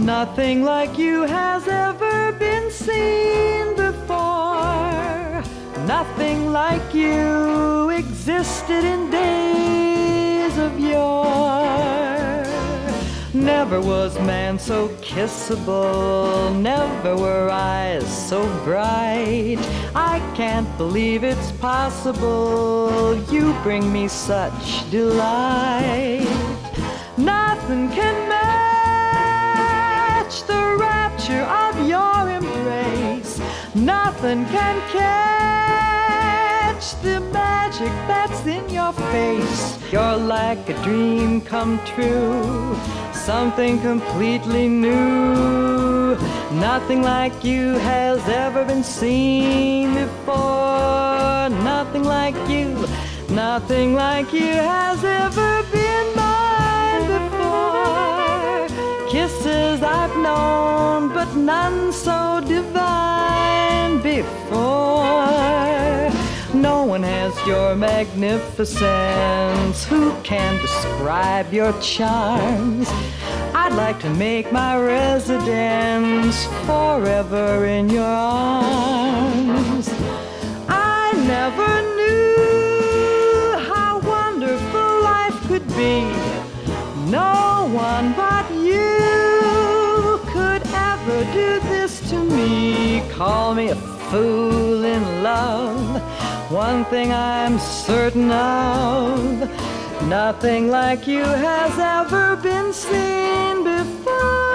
Nothing like you has ever been seen before. Nothing like you existed in days of yore. Never was man so kissable, never were eyes so bright. I can't believe it's possible, you bring me such delight. Nothing can match the rapture of your embrace. Nothing can catch the magic that's in your face. You're like a dream come true, something completely new. Nothing like you has ever been seen before. Nothing like you has ever been mine before. Kisses I've known, but none so divine before. No one has your magnificence. Who can describe your charms? I'd like to make my residence forever in your arms. I never knew how wonderful life could be. No one but you could ever do this to me. Call me a fool in love. One thing I'm certain of, nothing like you has ever been seen before.